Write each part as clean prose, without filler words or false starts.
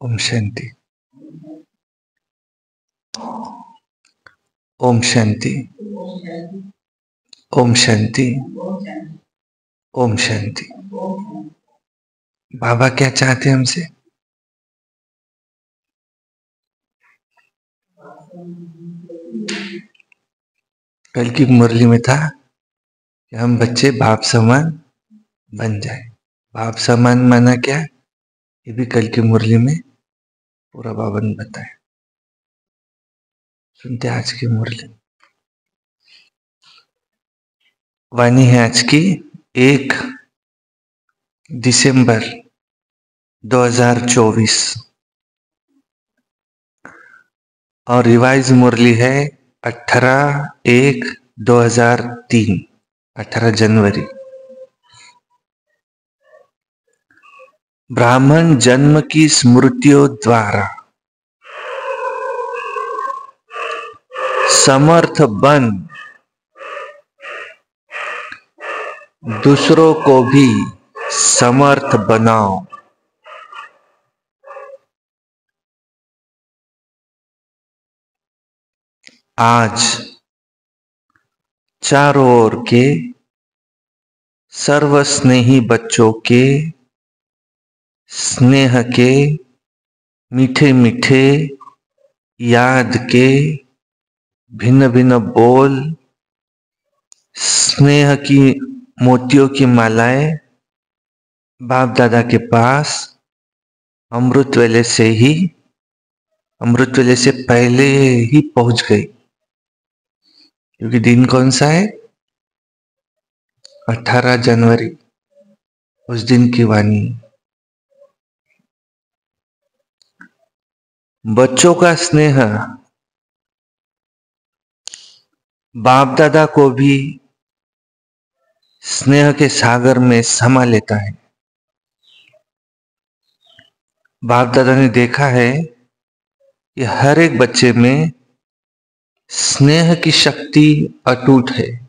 ओम शांति। ओम शांति। ओम शांति। ओम शांति। बाबा क्या चाहते हैं हमसे? कल की मुरली में था कि हम बच्चे बाप समान बन जाए। बाप समान माना क्या? ये भी कल की मुरली में पूरा बाबा ने बताया। सुनते आज की मुरली। वाणी है आज की 1 दिसंबर 2024 और रिवाइज मुरली है 18/1/2003, 18 जनवरी। ब्राह्मण जन्म की स्मृतियों द्वारा समर्थ बन दूसरों को भी समर्थ बनाओ। आज चारों ओर के सर्वस्नेही बच्चों के स्नेह के मीठे मीठे याद के भिन्न भिन्न बोल, स्नेह की मोतियों की मालाएं बाप दादा के पास अमृत वेले से पहले ही पहुंच गई। क्योंकि दिन कौन सा है? 18 जनवरी। उस दिन की वाणी। बच्चों का स्नेह बाप दादा को भी स्नेह के सागर में समा लेता है। बाप दादा ने देखा है कि हर एक बच्चे में स्नेह की शक्ति अटूट है।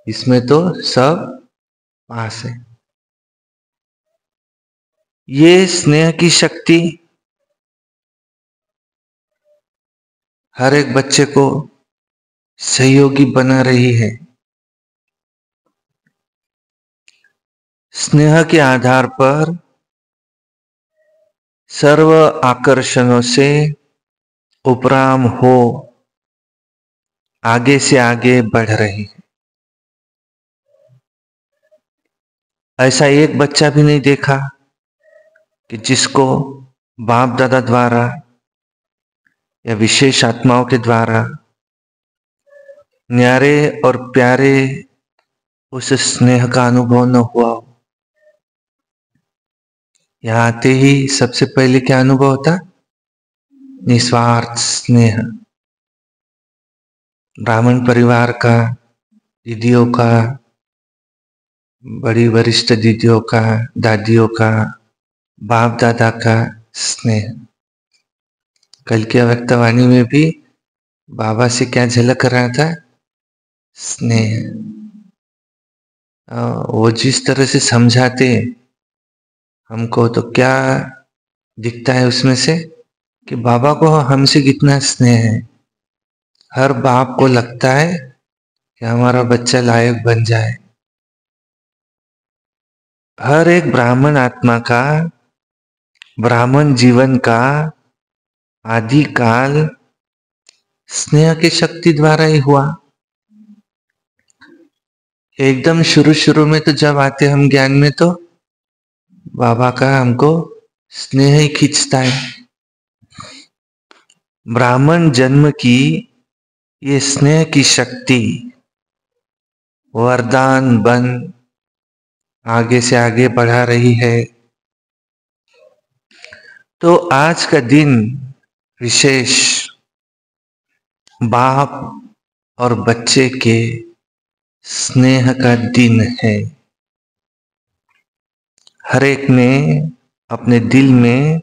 इसमें तो सब पास है। ये स्नेह की शक्ति हर एक बच्चे को सहयोगी बना रही है। स्नेह के आधार पर सर्व आकर्षणों से उपराम हो आगे से आगे बढ़ रही है। ऐसा एक बच्चा भी नहीं देखा कि जिसको बाप दादा द्वारा या विशेष आत्माओं के द्वारा न्यारे और प्यारे उस स्नेह का अनुभव न हुआ हो। यहां आते ही सबसे पहले क्या अनुभव होता? निस्वार्थ स्नेह। ब्राह्मण परिवार का, दीदियों का, बड़ी वरिष्ठ दीदियों का, दादियों का, बाप दादा का स्नेह। कल की अव्यक्तवाणी में भी बाबा से क्या झलक रहा था? स्नेह। वो जिस तरह से समझाते हमको, तो क्या दिखता है उसमें से कि बाबा को हमसे कितना स्नेह है। हर बाप को लगता है कि हमारा बच्चा लायक बन जाए। हर एक ब्राह्मण आत्मा का, ब्राह्मण जीवन का आदि काल स्नेह की शक्ति द्वारा ही हुआ। एकदम शुरू शुरू में तो जब आते हम ज्ञान में, तो बाबा का हमको स्नेह ही खींचता है। ब्राह्मण जन्म की ये स्नेह की शक्ति वरदान बन आगे से आगे बढ़ा रही है। तो आज का दिन विशेष बाप और बच्चे के स्नेह का दिन है। हर एक ने अपने दिल में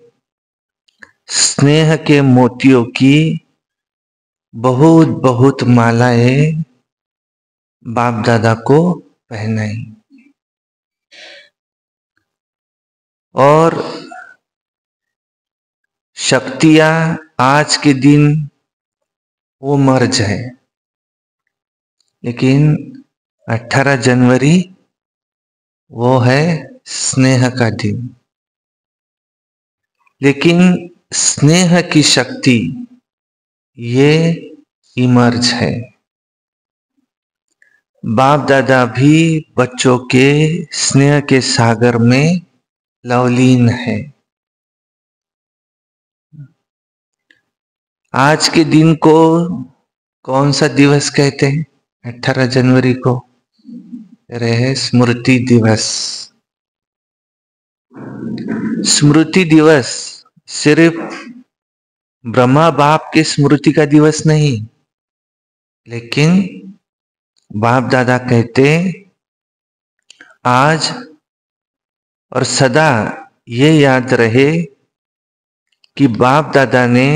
स्नेह के मोतियों की बहुत बहुत मालाएं बाप दादा को पहनाई। और शक्तियां आज के दिन वो मर जाए, लेकिन 18 जनवरी वो है स्नेह का दिन। लेकिन स्नेह की शक्ति ये इमर्ज है। बाप दादा भी बच्चों के स्नेह के सागर में लवलीन है। आज के दिन को कौन सा दिवस कहते हैं? 18 जनवरी को रहे स्मृति दिवस। स्मृति दिवस सिर्फ ब्रह्मा बाप के स्मृति का दिवस नहीं, लेकिन बाप दादा कहते आज और सदा ये याद रहे कि बाप दादा ने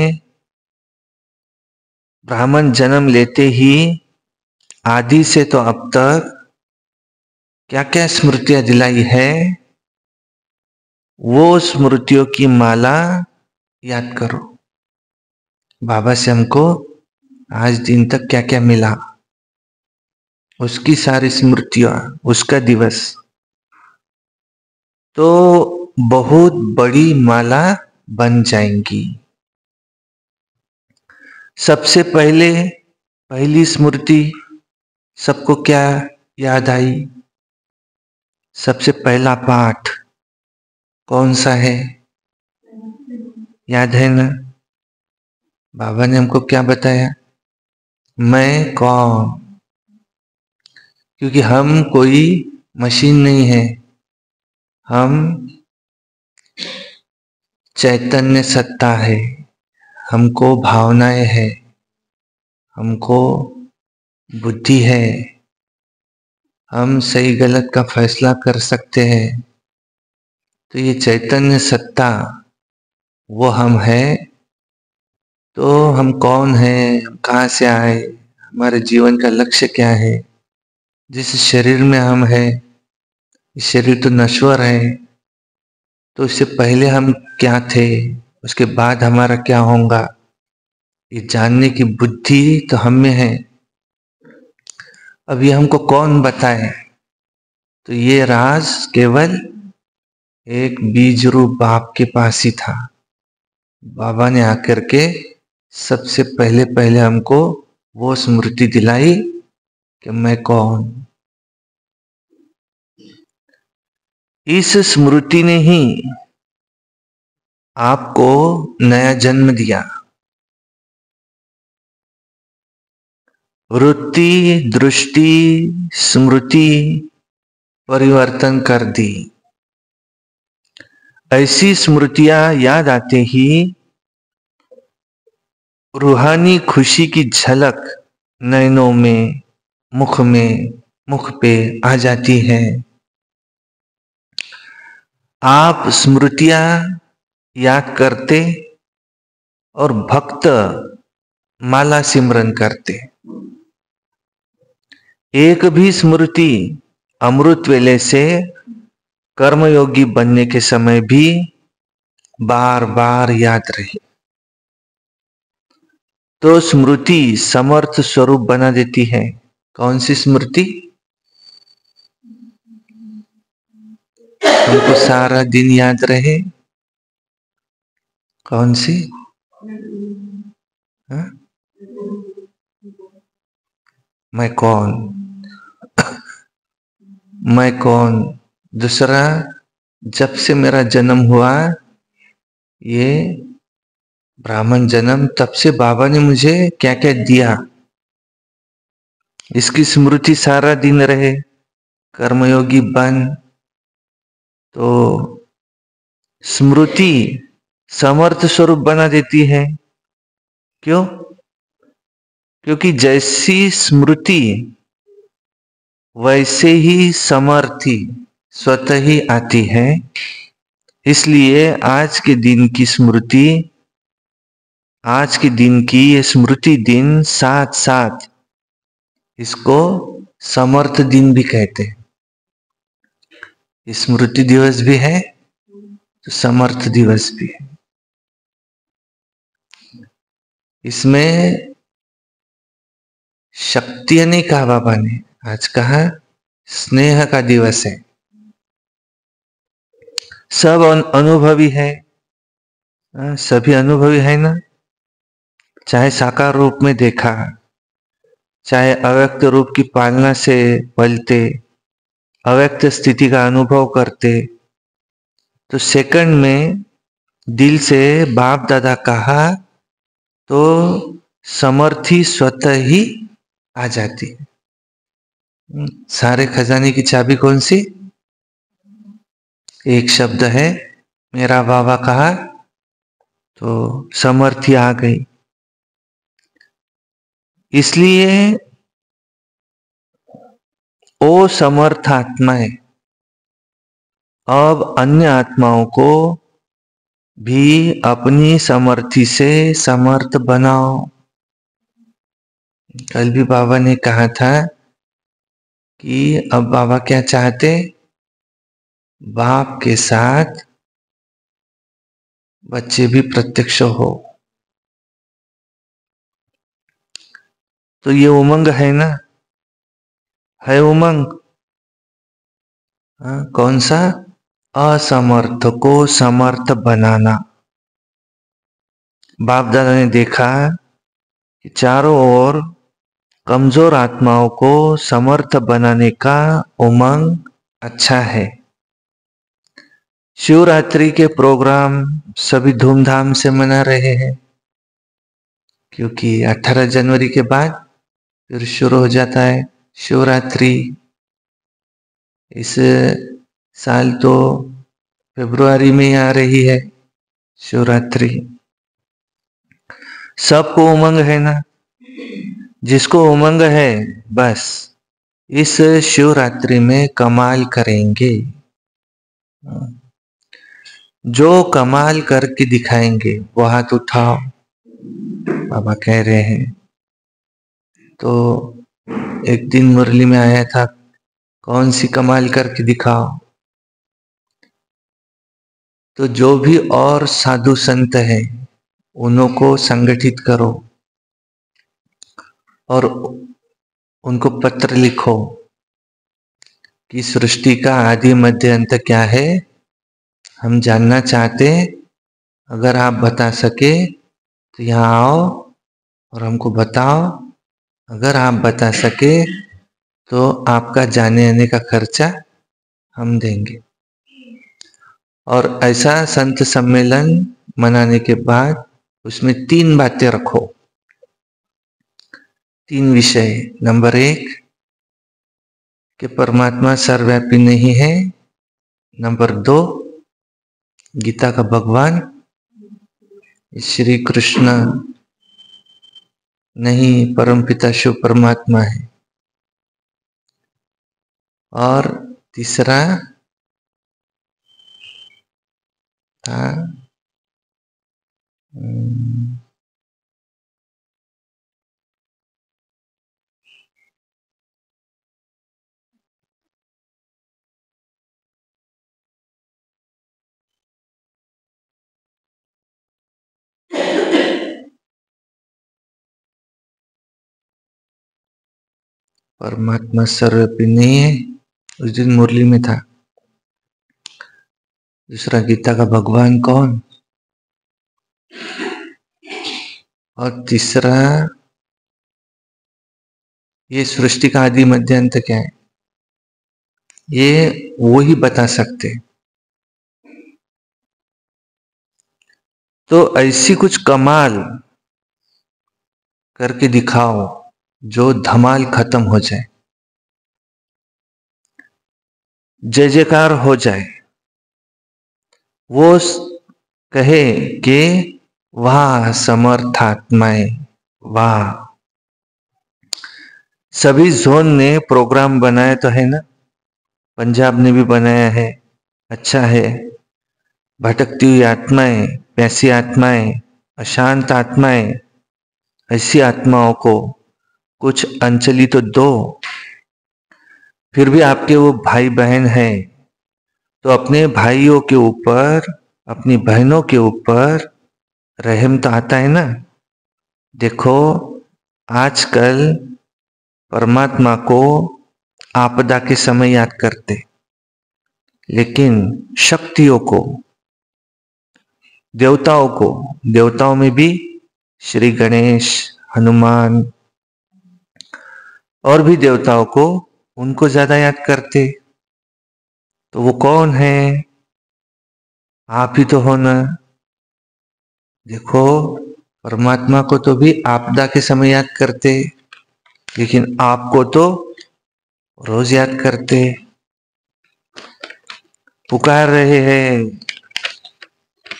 ब्राह्मण जन्म लेते ही आदि से तो अब तक क्या क्या स्मृतियां दिलाई है, वो स्मृतियों की माला याद करो। बाबा से हमको आज दिन तक क्या क्या मिला, उसकी सारी स्मृतियां, उसका दिवस, तो बहुत बड़ी माला बन जाएंगी। सबसे पहली स्मृति सबको क्या याद आई? सबसे पहला पाठ कौन सा है? याद है ना? बाबा ने हमको क्या बताया? मैं कौन? क्योंकि हम कोई मशीन नहीं है, हम चैतन्य सत्ता है। हमको भावनाएं है, हमको बुद्धि है, हम सही गलत का फैसला कर सकते हैं। तो ये चैतन्य सत्ता वो हम है। तो हम कौन है, हम कहाँ से आए, हमारे जीवन का लक्ष्य क्या है? जिस शरीर में हम है, ये शरीर तो नश्वर है, तो इससे पहले हम क्या थे, उसके बाद हमारा क्या होगा, ये जानने की बुद्धि तो हम में है। अब ये हमको कौन बताए? तो ये राज केवल एक बीज रूप बाप के पास ही था। बाबा ने आकर के सबसे पहले हमको वो स्मृति दिलाई कि मैं कौन। इस स्मृति ने ही आपको नया जन्म दिया, वृत्ति दृष्टि स्मृति परिवर्तन कर दी। ऐसी स्मृतियां याद आते ही रूहानी खुशी की झलक नयनों में, मुख पे आ जाती है। आप स्मृतियां याद करते और भक्त माला सिमरन करते। एक भी स्मृति अमृत वेले से कर्मयोगी बनने के समय भी बार बार याद रहे तो स्मृति समर्थ स्वरूप बना देती है। कौन सी स्मृति? हमको सारा दिन याद रहे। कौन सी? हा? मैं कौन? मैं कौन? दूसरा, जब से मेरा जन्म हुआ, ये ब्राह्मण जन्म, तब से बाबा ने मुझे क्या क्या दिया, इसकी स्मृति सारा दिन रहे। कर्मयोगी बन तो स्मृति समर्थ स्वरूप बना देती है। क्यों? क्योंकि जैसी स्मृति वैसे ही समर्थी स्वतः ही आती है। इसलिए आज के दिन की स्मृति, आज के दिन की ये स्मृति दिन साथ साथ इसको समर्थ दिन भी कहते हैं। स्मृति दिवस भी है तो समर्थ दिवस भी है। इसमें शक्ति नहीं कहा बाबा ने, आज कहा स्नेह का दिवस है। सब अनुभवी है, सभी अनुभवी है ना, चाहे साकार रूप में देखा, चाहे अव्यक्त रूप की पालना से पलते, अव्यक्त स्थिति का अनुभव करते, तो सेकंड में दिल से बाप दादा कहा तो समर्थी स्वतः ही आ जाती है। सारे खजाने की चाबी कौन सी? एक शब्द है, मेरा बाबा कहा तो समर्थी आ गई। इसलिए ओ समर्थ आत्माएं अब अन्य आत्माओं को भी अपनी समर्थी से समर्थ बनाओ। कल भी बाबा ने कहा था कि अब बाबा क्या चाहते? बाप के साथ बच्चे भी प्रत्यक्ष हो। तो ये उमंग है ना, है उमंग। कौन सा? असमर्थ को समर्थ बनाना। बाप दादा ने देखा कि चारों ओर कमजोर आत्माओं को समर्थ बनाने का उमंग अच्छा है। शिवरात्रि के प्रोग्राम सभी धूमधाम से मना रहे हैं, क्योंकि 18 जनवरी के बाद फिर शुरू हो जाता है शिवरात्रि। इस साल तो फरवरी में ही आ रही है शिवरात्रि। सबको उमंग है ना, जिसको उमंग है बस इस शिवरात्रि में कमाल करेंगे। जो कमाल करके दिखाएंगे वो हाथ उठाओ, बाबा कह रहे हैं। तो एक दिन मुरली में आया था, कौन सी कमाल करके दिखाओ। तो जो भी और साधु संत है उन्हों को संगठित करो और उनको पत्र लिखो कि सृष्टि का आदि मध्य अंत क्या है, हम जानना चाहते। अगर आप बता सके तो यहाँ आओ और हमको बताओ। अगर आप बता सके तो आपका जाने आने का खर्चा हम देंगे। और ऐसा संत सम्मेलन मनाने के बाद उसमें 3 बातें रखो, 3 विषय। नंबर 1 कि परमात्मा सर्वव्यापी नहीं है। नंबर 2 गीता का भगवान श्री कृष्ण नहीं, परमपिता शिव परमात्मा है। और तीसरा था परमात्मा सर्वव्यापी नहीं है, उस दिन मुरली में था। दूसरा, गीता का भगवान कौन, और तीसरा, ये सृष्टि का आदि मध्य अंत क्या है, ये वो ही बता सकते। तो ऐसी कुछ कमाल करके दिखाओ जो धमाल खत्म हो जाए, जय जयकार हो जाए, वो कहे कि वाह समर्थात्माएं, वाह। सभी जोन ने प्रोग्राम बनाया तो है ना, पंजाब ने भी बनाया है, अच्छा है। भटकती हुई आत्माएं, प्यासी आत्माएं, अशांत आत्माएं, ऐसी आत्माओं को कुछ अंजलि तो दो। फिर भी आपके वो भाई बहन हैं, तो अपने भाइयों के ऊपर, अपनी बहनों के ऊपर रहम तो आता है ना। देखो, आजकल परमात्मा को आपदा के समय याद करते, लेकिन शक्तियों को, देवताओं में भी श्री गणेश, हनुमान और भी देवताओं को, उनको ज्यादा याद करते। तो वो कौन है, आप ही तो हो ना। देखो, परमात्मा को तो भी आपदा के समय याद करते, लेकिन आपको तो रोज याद करते। पुकार रहे हैं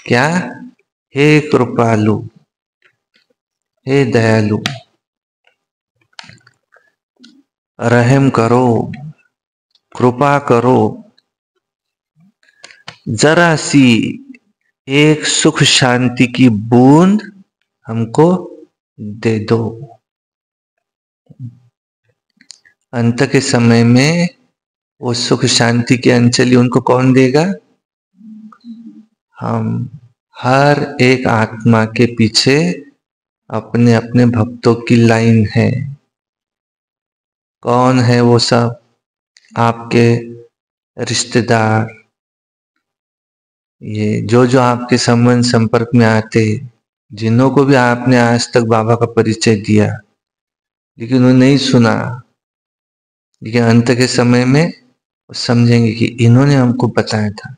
क्या, हे कृपालु, हे दयालु, रहम करो, कृपा करो, जरा सी एक सुख शांति की बूंद हमको दे दो। अंत के समय में वो सुख शांति की अंजलि उनको कौन देगा, हम। हर एक आत्मा के पीछे अपने अपने भक्तों की लाइन है। कौन है वो सब, आपके रिश्तेदार, ये जो जो आपके संबंध संपर्क में आते, जिन्हों को भी आपने आज तक बाबा का परिचय दिया, लेकिन उन्होंने नहीं सुना, लेकिन अंत के समय में वो समझेंगे कि इन्होंने हमको बताया था।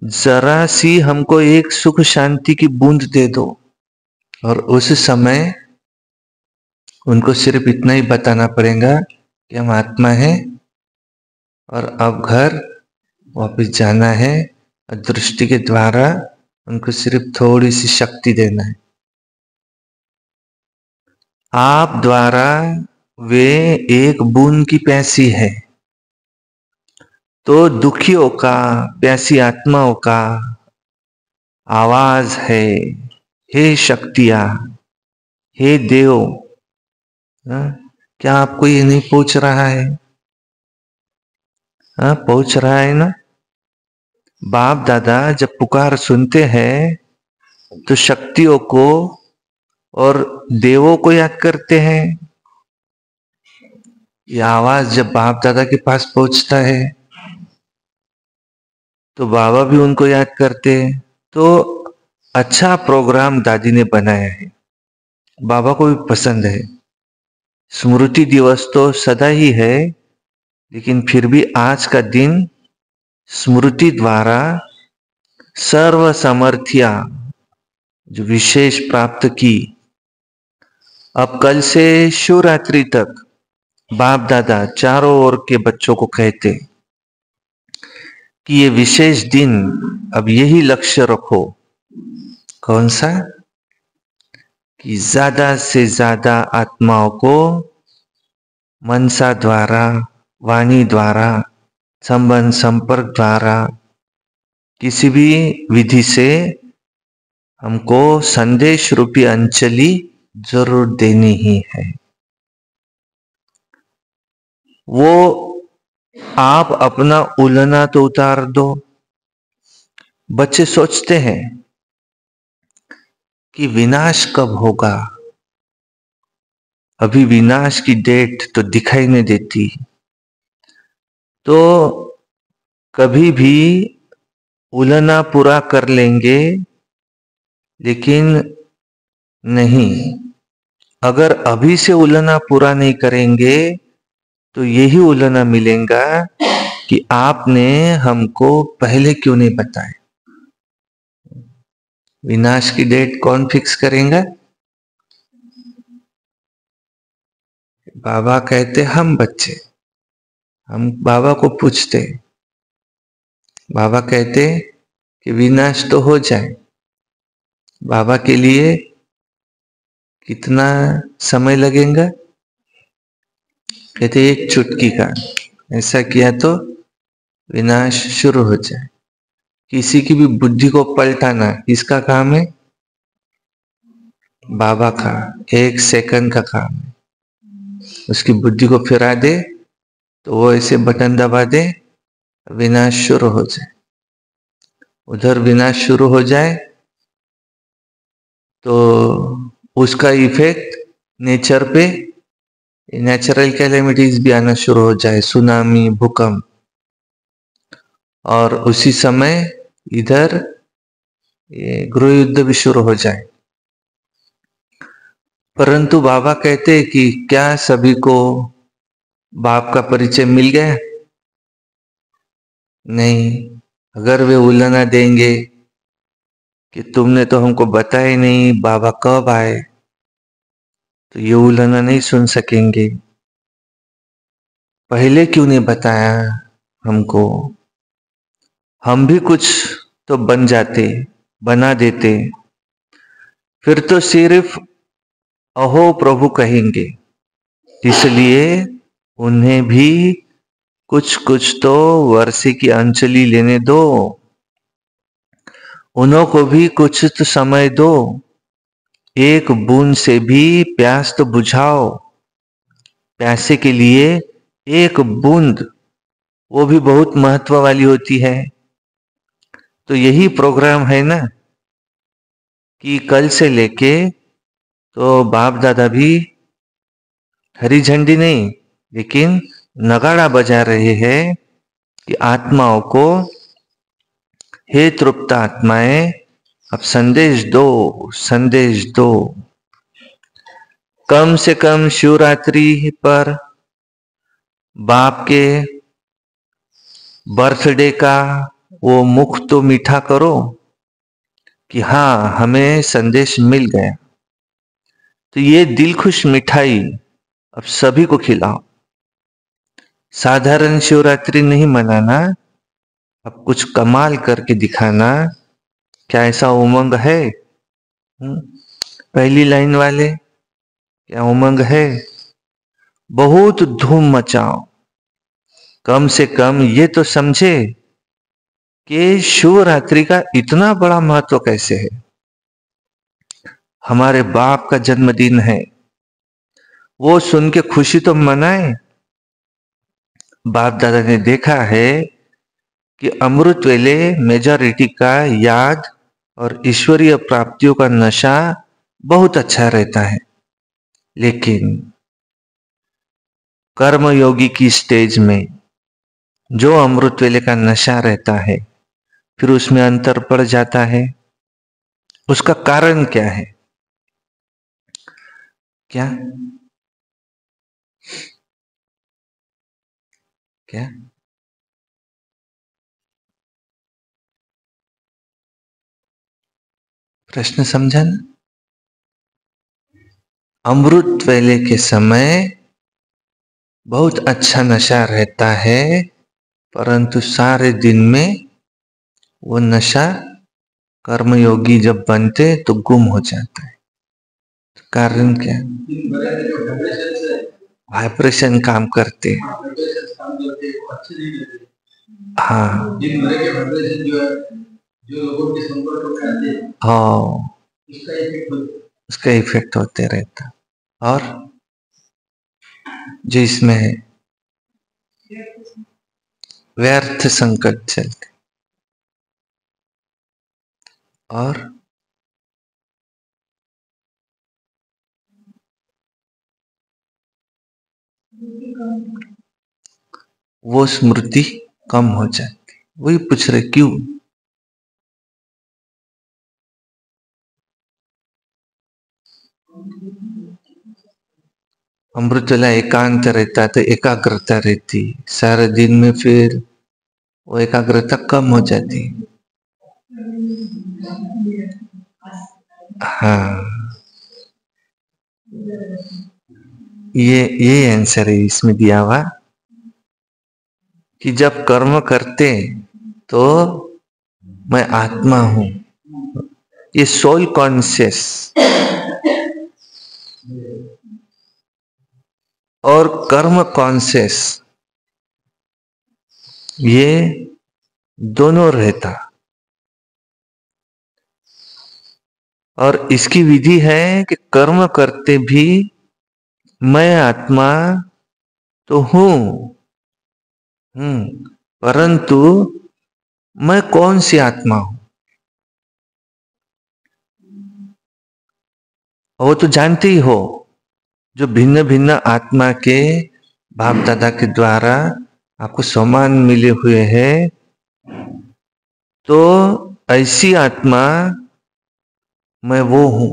जरा सी हमको एक सुख शांति की बूंद दे दो, और उस समय उनको सिर्फ इतना ही बताना पड़ेगा कि हम आत्मा है और अब घर वापस जाना है। और दृष्टि के द्वारा उनको सिर्फ थोड़ी सी शक्ति देना है। आप द्वारा वे एक बूंद की प्यासी है, तो दुखियों का, प्यासी आत्माओं का आवाज है, हे शक्तियां, हे देव। क्या आपको ये नहीं पूछ रहा है? पूछ रहा है ना। बाप दादा जब पुकार सुनते हैं तो शक्तियों को और देवों को याद करते हैं। ये आवाज जब बाप दादा के पास पहुंचता है तो बाबा भी उनको याद करते हैं। तो अच्छा प्रोग्राम दादी ने बनाया है, बाबा को भी पसंद है। स्मृति दिवस तो सदा ही है, लेकिन फिर भी आज का दिन स्मृति द्वारा सर्व समर्थिया जो विशेष प्राप्त की। अब कल से शिवरात्रि तक बाप दादा चारों ओर के बच्चों को कहते कि ये विशेष दिन, अब यही लक्ष्य रखो। कौन सा? कि ज्यादा से ज्यादा आत्माओं को मनसा द्वारा, वाणी द्वारा, संबंध संपर्क द्वारा, किसी भी विधि से हमको संदेश रूपी अंजलि जरूर देनी ही है। वो आप अपना उलना तो उतार दो। बच्चे सोचते हैं कि विनाश कब होगा, अभी विनाश की डेट तो दिखाई नहीं देती। तो कभी भी उलना पूरा कर लेंगे, लेकिन नहीं, अगर अभी से उलना पूरा नहीं करेंगे तो यही उलना मिलेगा कि आपने हमको पहले क्यों नहीं बताया। विनाश की डेट कौन फिक्स करेगा? बाबा कहते हम बच्चे, हम बाबा को पूछते, बाबा कहते कि विनाश तो हो जाए। बाबा के लिए कितना समय लगेगा? कहते एक चुटकी का ऐसा किया तो विनाश शुरू हो जाए। किसी की भी बुद्धि को पलटाना किसका काम है? बाबा का। एक सेकंड का काम है। उसकी बुद्धि को फिरा दे तो वो ऐसे बटन दबा दे, विनाश शुरू हो जाए। उधर विनाश शुरू हो जाए तो उसका इफेक्ट नेचर पे, नेचुरल कैलेमिटीज भी आना शुरू हो जाए, सुनामी, भूकंप, और उसी समय इधर ये गृह युद्ध भी शुरू हो जाए। परंतु बाबा कहते कि क्या सभी को बाप का परिचय मिल गया? नहीं। अगर वे उलना देंगे कि तुमने तो हमको बताया नहीं बाबा कब आए, तो ये उलना नहीं सुन सकेंगे। पहले क्यों नहीं बताया हमको? हम भी कुछ तो बन जाते, बना देते, फिर तो सिर्फ अहो प्रभु कहेंगे। इसलिए उन्हें भी कुछ कुछ तो वर्षे की अंजलि लेने दो, उन्हों को भी कुछ तो समय दो। एक बूंद से भी प्यास तो बुझाओ। प्यासे के लिए एक बूंद, वो भी बहुत महत्व वाली होती है। तो यही प्रोग्राम है ना कि कल से लेके तो बाप दादा भी हरी झंडी नहीं, लेकिन नगाड़ा बजा रहे हैं कि आत्माओं को, हे तृप्त आत्माएं, अब संदेश दो, संदेश दो। कम से कम शिवरात्रि पर बाप के बर्थडे का वो मुख तो मीठा करो कि हाँ हमें संदेश मिल गया। तो ये दिल खुश मिठाई अब सभी को खिलाओ। साधारण शिवरात्रि नहीं मनाना, अब कुछ कमाल करके दिखाना। क्या ऐसा उमंग है? पहली लाइन वाले, क्या उमंग है? बहुत धूम मचाओ। कम से कम ये तो समझे कि शिवरात्रि का इतना बड़ा महत्व कैसे है। हमारे बाप का जन्मदिन है, वो सुन के खुशी तो मनाए। बाप दादा ने देखा है कि अमृत वेले मेजॉरिटी का याद और ईश्वरीय प्राप्तियों का नशा बहुत अच्छा रहता है, लेकिन कर्मयोगी की स्टेज में जो अमृत वेले का नशा रहता है, फिर उसमें अंतर पड़ जाता है। उसका कारण क्या है? क्या क्या प्रश्न समझा ना? अमृत वेले के समय बहुत अच्छा नशा रहता है, परंतु सारे दिन में वो नशा कर्मयोगी जब बनते तो गुम हो जाता है। कारण क्या? वाइब्रेशन काम करते। हाँ, जो लोगों के संपर्क में आते हैं, हाँ, उसका इफेक्ट होते रहता। और जो इसमें है व्यर्थ संकट चलते। और वो स्मृति कम हो जाती। वही पूछ रहे क्यों? अमृतवेला एकांत रहता तो एकाग्रता रहती, सारे दिन में फिर वो एकाग्रता कम हो जाती। हाँ, ये आंसर है इसमें दिया हुआ कि जब कर्म करते तो मैं आत्मा हूं, ये सोल कॉन्शियस और कर्म कॉन्शियस, ये दोनों रहता। और इसकी विधि है कि कर्म करते भी मैं आत्मा तो हूं, परंतु मैं कौन सी आत्मा हूं वो तो जानते ही हो। जो भिन्न भिन्न आत्मा के बाप दादा के द्वारा आपको समान मिले हुए हैं, तो ऐसी आत्मा मैं वो हूं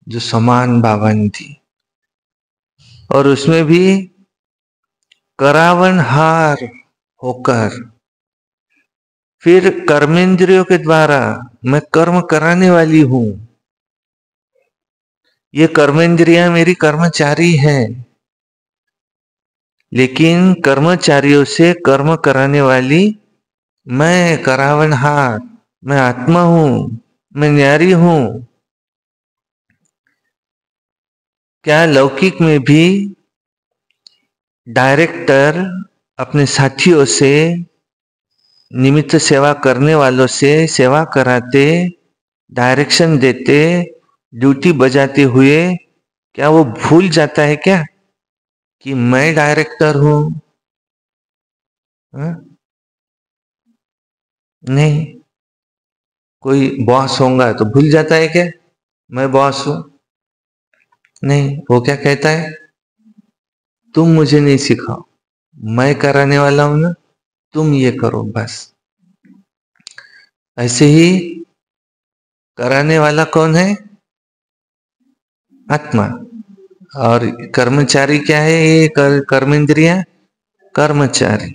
जो समान भावन थी। और उसमें भी करावनहार होकर फिर कर्मेंद्रियों के द्वारा मैं कर्म कराने वाली हूं। ये कर्मेंद्रियां मेरी कर्मचारी हैं, लेकिन कर्मचारियों से कर्म कराने वाली मैं करावनहार, मैं आत्मा हूं, मैं न्यारी हूं। क्या लौकिक में भी डायरेक्टर अपने साथियों से, निमित्त सेवा करने वालों से सेवा कराते, डायरेक्शन देते, ड्यूटी बजाते हुए क्या वो भूल जाता है क्या कि मैं डायरेक्टर हूं? नहीं। कोई बॉस होगा तो भूल जाता है क्या मैं बॉस हूं? नहीं, वो क्या कहता है, तुम मुझे नहीं सिखाओ, मैं कराने वाला हूं ना, तुम ये करो बस। ऐसे ही कराने वाला कौन है? आत्मा। और कर्मचारी क्या है? ये कर्मेंद्रिया कर्मचारी।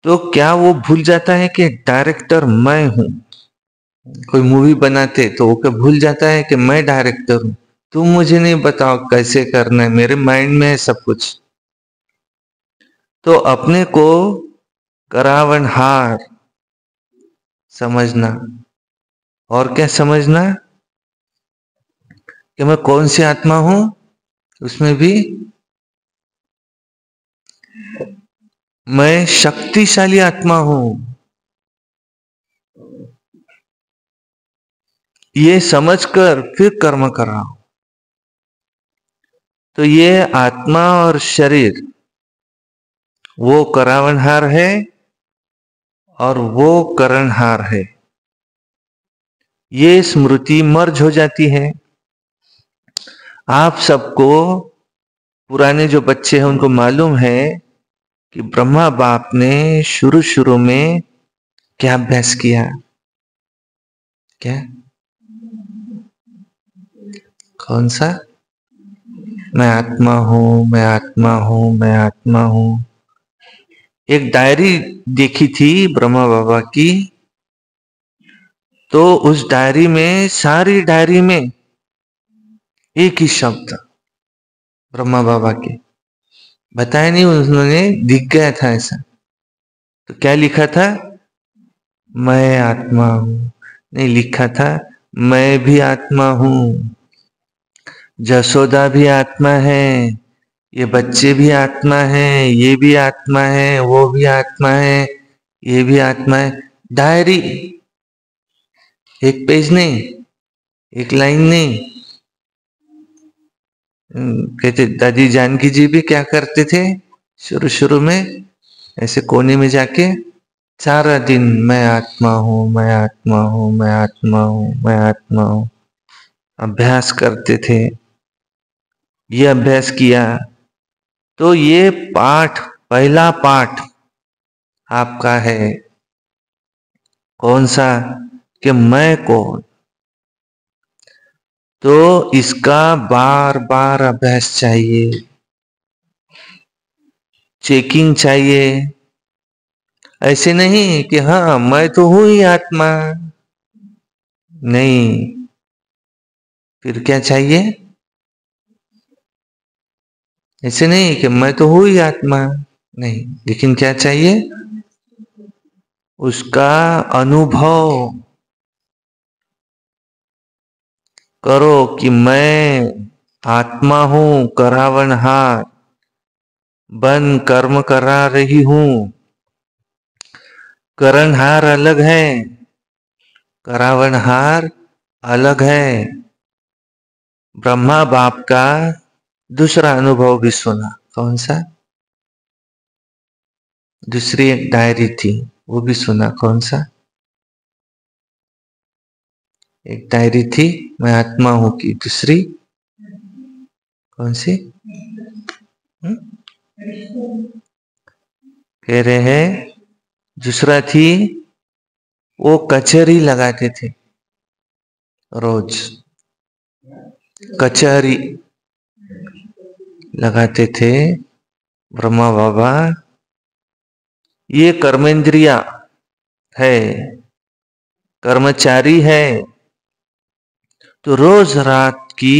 तो क्या वो भूल जाता है कि डायरेक्टर मैं हूं? कोई मूवी बनाते तो वो क्या भूल जाता है कि मैं डायरेक्टर हूं, तुम मुझे नहीं बताओ कैसे करना है, मेरे माइंड में है सब कुछ। तो अपने को करावनहार समझना, और क्या समझना कि मैं कौन सी आत्मा हूं, उसमें भी मैं शक्तिशाली आत्मा हूं। ये समझकर फिर कर्म कर रहा हूं। तो ये आत्मा और शरीर वो करावनहार है और वो करणहार है। ये स्मृति मर्ज हो जाती है। आप सबको, पुराने जो बच्चे हैं उनको मालूम है कि ब्रह्मा बाप ने शुरू शुरू में क्या अभ्यास किया? क्या? कौन सा? मैं आत्मा हूं, मैं आत्मा हूं, मैं आत्मा हूं। एक डायरी देखी थी ब्रह्मा बाबा की, तो उस डायरी में, सारी डायरी में एक ही शब्द ब्रह्मा बाबा के बताया नहीं, उन्होंने दिख गया था ऐसा। तो क्या लिखा था? मैं आत्मा हूं। नहीं, लिखा था मैं भी आत्मा हूं, जसोदा भी आत्मा है, ये बच्चे भी आत्मा है, ये भी आत्मा है, वो भी आत्मा है, ये भी आत्मा है। डायरी, एक पेज नहीं, एक लाइन नहीं। कहते दादी जानकी जी भी क्या करते थे शुरू शुरू में, ऐसे कोने में जाके सारा दिन मैं आत्मा हूं, मैं आत्मा हूं, मैं आत्मा हूं, मैं आत्मा हूं अभ्यास करते थे। ये अभ्यास किया तो ये पाठ, पहला पाठ आपका है कौन सा, कि मैं कौन। तो इसका बार बार अभ्यास चाहिए, चेकिंग चाहिए। ऐसे नहीं कि हाँ मैं तो हूं ही आत्मा, नहीं। फिर क्या चाहिए? ऐसे नहीं कि मैं तो हूं ही आत्मा, नहीं, लेकिन क्या चाहिए? उसका अनुभव करो कि मैं आत्मा हूं, करावनहार, बन कर्म करा रही हूं। करणहार अलग है, करावनहार अलग है। ब्रह्मा बाप का दूसरा अनुभव भी सुना। कौन सा? दूसरी एक डायरी थी, वो भी सुना। कौन सा? एक डायरी थी मैं आत्मा हूं की, दूसरी कौन सी? कह रहे हैं दूसरा थी, वो कचहरी लगाते थे रोज, कचहरी लगाते थे ब्रह्मा बाबा। ये कर्मेंद्रिया है, कर्मचारी है, तो रोज रात की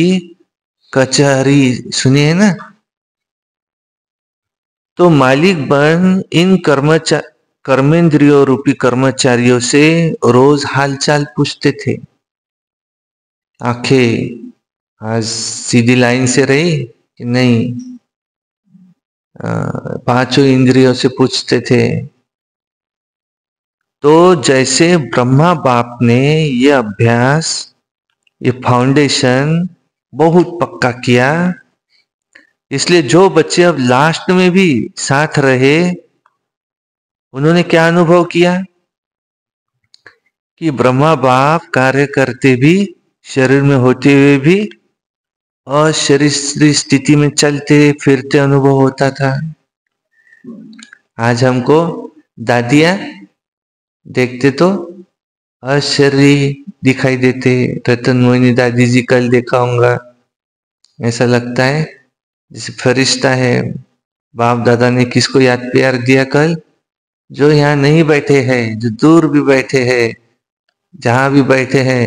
कचहरी सुनिए ना। तो मालिक बन इन कर्मेंद्रियों रूपी कर्मचारियों से रोज हालचाल पूछते थे। आंखें आज सीधी लाइन से रही कि नहीं, पांचों इंद्रियों से पूछते थे। तो जैसे ब्रह्मा बाप ने ये अभ्यास, ये फाउंडेशन बहुत पक्का किया, इसलिए जो बच्चे अब लास्ट में भी साथ रहे, उन्होंने क्या अनुभव किया कि ब्रह्मा बाप कार्य करते भी, शरीर में होते हुए भी, और शरीर स्थिति में चलते फिरते अनुभव होता था। आज हमको दादियां देखते तो अशरीरी दिखाई देते। रतन मोहिनी दादी जी कल देखा होगा, ऐसा लगता है जैसे फरिश्ता है। बाप दादा ने किसको याद प्यार दिया कल? जो यहाँ नहीं बैठे हैं, जो दूर भी बैठे हैं, जहां भी बैठे हैं,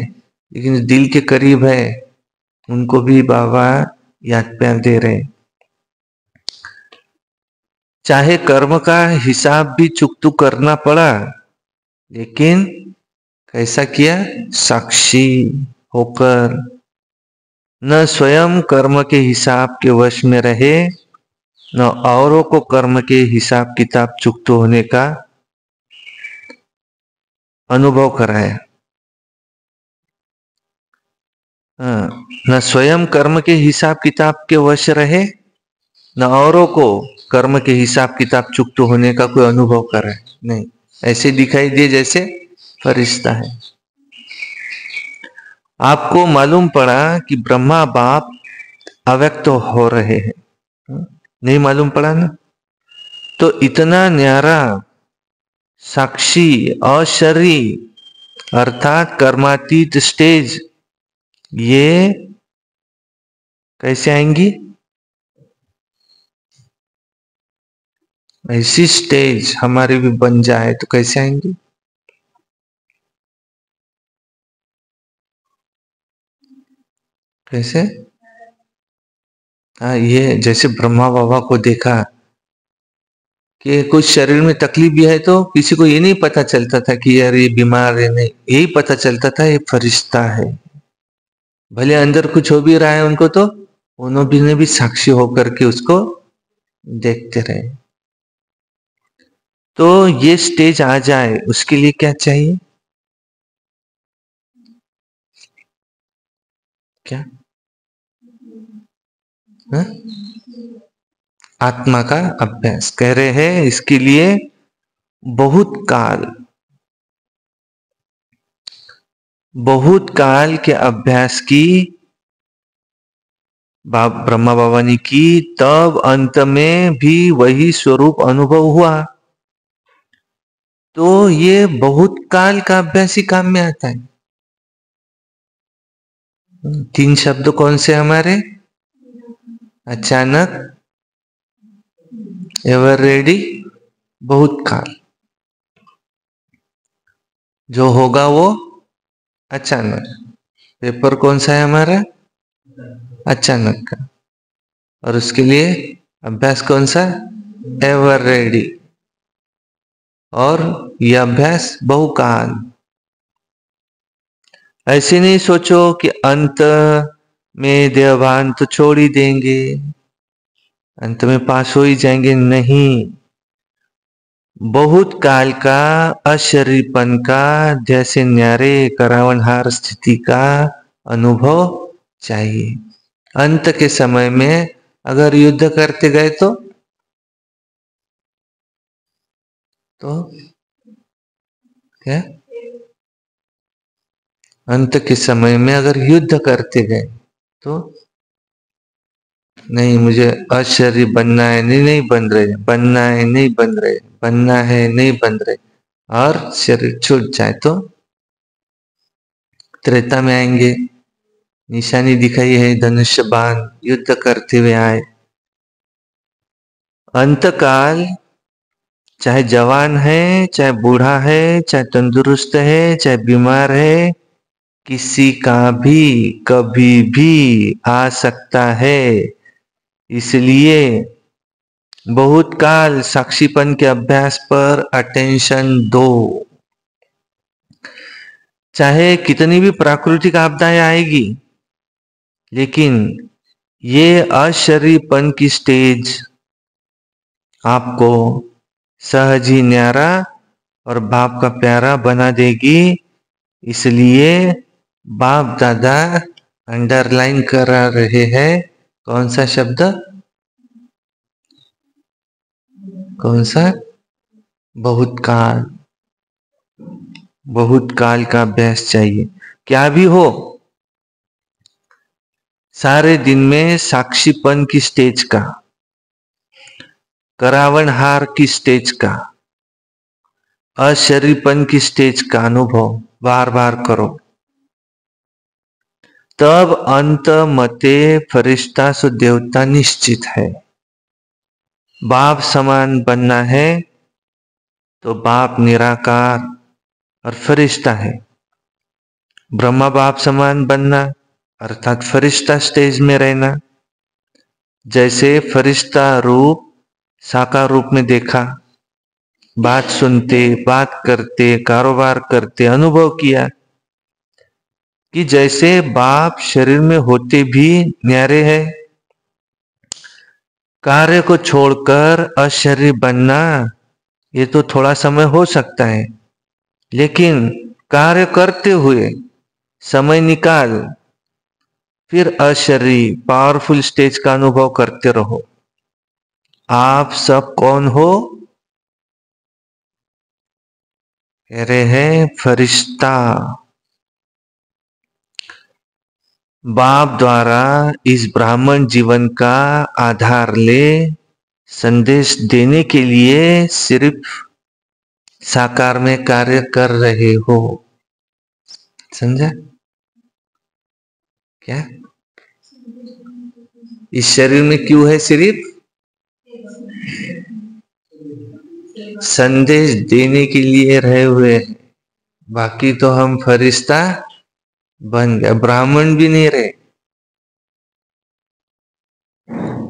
लेकिन दिल के करीब है, उनको भी बाबा याद प्यार दे रहे। चाहे कर्म का हिसाब भी चुकतू करना पड़ा, लेकिन कैसा किया? साक्षी होकर, न स्वयं कर्म के हिसाब के वश में रहे, न औरों को कर्म के हिसाब किताब चुकतू होने का अनुभव कराया। न स्वयं कर्म के हिसाब किताब के वश रहे, न औरों को कर्म के हिसाब किताब चुकतू होने का कोई अनुभव कराए। नहीं, ऐसे दिखाई दिए जैसे फरिश्ता है। आपको मालूम पड़ा कि ब्रह्मा बाप अव्यक्त हो रहे हैं, नहीं मालूम पड़ा ना? तो इतना न्यारा साक्षी अशरीरी अर्थात कर्मातीत स्टेज, ये कैसे आएंगी? ऐसी स्टेज हमारी भी बन जाए तो कैसे आएंगी? कैसे? हाँ, ये जैसे ब्रह्मा बाबा को देखा कि कुछ शरीर में तकलीफ भी है, तो किसी को ये नहीं पता चलता था कि यार ये बीमार है, नहीं, यही पता चलता था ये फरिश्ता है। भले अंदर कुछ हो भी रहा है उनको, तो उन्होंने भी साक्षी होकर के उसको देखते रहे। तो ये स्टेज आ जाए उसके लिए क्या चाहिए? क्या? हा? आत्मा का अभ्यास कह रहे हैं। इसके लिए बहुत काल के अभ्यास की ब्रह्मा बाबा ने की, तब अंत में भी वही स्वरूप अनुभव हुआ। तो ये बहुत काल का अभ्यास ही काम में आता है। 3 शब्द कौन से हमारे? अचानक, एवर रेडी, बहुत काल। जो होगा वो अचानक। पेपर कौन सा है हमारा? अचानक का। और उसके लिए अभ्यास कौन सा? Ever ready. और यह अभ्यास बहुकाल। ऐसे नहीं सोचो कि अंत में देहभान तो छोड़ ही देंगे, अंत में पास हो ही जाएंगे। नहीं, बहुत काल का अशरीरपन का, जैसे न्यारे करावनहार स्थिति का अनुभव चाहिए। अंत के समय में अगर युद्ध करते गए तो क्या? अंत के समय में अगर युद्ध करते गए तो नहीं, मुझे अशरीर बनना है, नहीं बन रहे, बनना है नहीं बन रहे, बनना है नहीं बन रहे, और शरीर छूट जाए तो त्रेता में आएंगे। निशानी दिखाई है धनुष्य बाण, युद्ध करते हुए आए। अंतकाल चाहे जवान है, चाहे बूढ़ा है, चाहे तंदुरुस्त है, चाहे बीमार है, किसी का भी कभी भी आ सकता है। इसलिए बहुत काल साक्षीपन के अभ्यास पर अटेंशन दो। चाहे कितनी भी प्राकृतिक आपदाएं आएगी, लेकिन ये अशरीरपन की स्टेज आपको सहज ही न्यारा और बाप का प्यारा बना देगी। इसलिए बाप दादा अंडरलाइन करा रहे हैं। कौन सा शब्द? कौन सा? बहुत काल। बहुत काल का अभ्यास चाहिए। क्या भी हो, सारे दिन में साक्षीपन की स्टेज का, करावनहार की स्टेज का, अशरीरपन की स्टेज का अनुभव बार बार करो। तब अंत मते फरिश्ता सु देवता निश्चित है। बाप समान बनना है तो बाप निराकार और फरिश्ता है। ब्रह्मा बाप समान बनना अर्थात फरिश्ता स्टेज में रहना। जैसे फरिश्ता रूप साकार रूप में देखा, बात सुनते, बात करते, कारोबार करते अनुभव किया कि जैसे बाप शरीर में होते भी न्यारे हैं। कार्य को छोड़कर अशरीर बनना ये तो थोड़ा समय हो सकता है, लेकिन कार्य करते हुए समय निकाल फिर अशरीर पावरफुल स्टेज का अनुभव करते रहो। आप सब कौन हो? कह रहे हैं फरिश्ता। बाप द्वारा इस ब्राह्मण जीवन का आधार ले संदेश देने के लिए सिर्फ साकार में कार्य कर रहे हो। समझा क्या? इस शरीर में क्यों है? सिर्फ संदेश देने के लिए रहे हुए। बाकी तो हम फरिश्ता बन गए, ब्राह्मण भी नहीं रहे।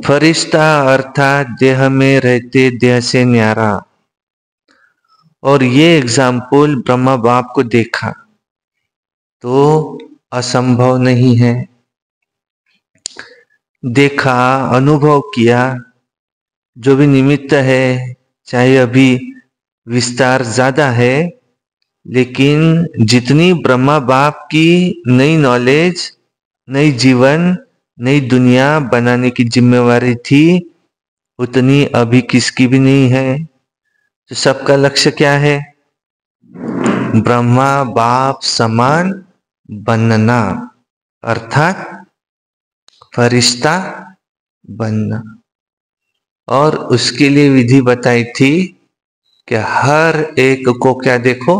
फरिश्ता अर्थात देह में रहते, देह से न्यारा। और ये एग्जाम्पल ब्रह्मा बाप को देखा तो असंभव नहीं है। देखा, अनुभव किया, जो भी निमित्त है, चाहे अभी विस्तार ज्यादा है, लेकिन जितनी ब्रह्मा बाप की नई नॉलेज, नई जीवन, नई दुनिया बनाने की जिम्मेवारी थी, उतनी अभी किसकी भी नहीं है। तो सबका लक्ष्य क्या है? ब्रह्मा बाप समान बनना, अर्थात फरिश्ता बनना। और उसके लिए विधि बताई थी कि हर एक को क्या देखो,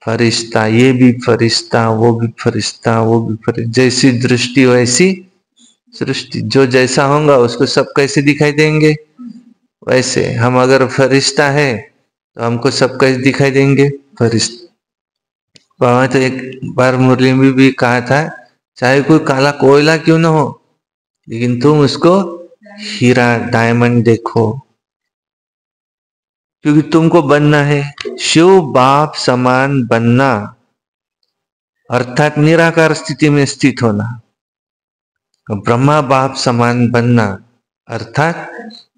फरिश्ता, ये भी फरिश्ता, वो भी फरिश्ता, वो भी फरिश्ता, जैसी दृष्टि वैसी सृष्टि। जो जैसा होगा उसको सब कैसे दिखाई देंगे, वैसे। हम अगर फरिश्ता है तो हमको सब कैसे दिखाई देंगे, फरिश्ता। वहां तो एक बार मुरली में भी कहा था, चाहे कोई काला कोयला क्यों ना हो, लेकिन तुम उसको हीरा डायमंड देखो, क्योंकि तुमको बनना है शिव बाप समान बनना, अर्थात निराकार स्थिति में स्थित होना। ब्रह्मा बाप समान बनना अर्थात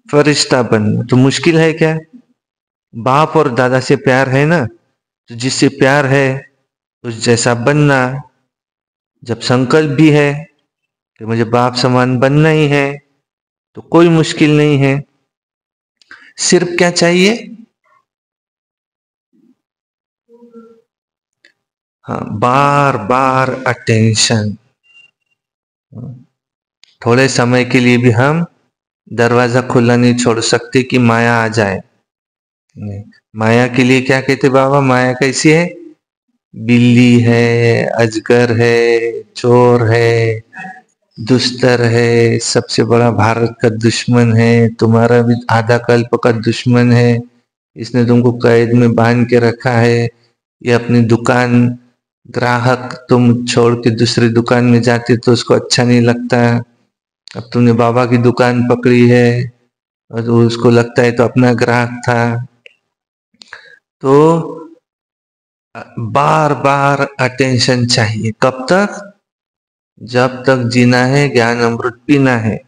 फरिश्ता बनना। तो मुश्किल है क्या? बाप और दादा से प्यार है ना, तो जिससे प्यार है उस जैसा बनना। जब संकल्प भी है कि मुझे बाप समान बनना ही है, तो कोई मुश्किल नहीं है। सिर्फ क्या चाहिए? हाँ, बार बार अटेंशन। थोड़े समय के लिए भी हम दरवाजा खुला नहीं छोड़ सकते कि माया आ जाए। नहीं। माया के लिए क्या कहते बाबा? माया कैसी है? बिल्ली है, अजगर है, चोर है, दुस्तर है, सबसे बड़ा भारत का दुश्मन है, तुम्हारा भी आधा कल्प का दुश्मन है। इसने तुमको कैद में बांध के रखा है। ये अपनी दुकान, ग्राहक तुम छोड़ के दूसरी दुकान में जाते तो उसको अच्छा नहीं लगता। अब तुमने बाबा की दुकान पकड़ी है और उसको लगता है तो अपना ग्राहक था। तो बार बार अटेंशन चाहिए। कब तक? जब तक जीना है, ज्ञान अमृत पीना है।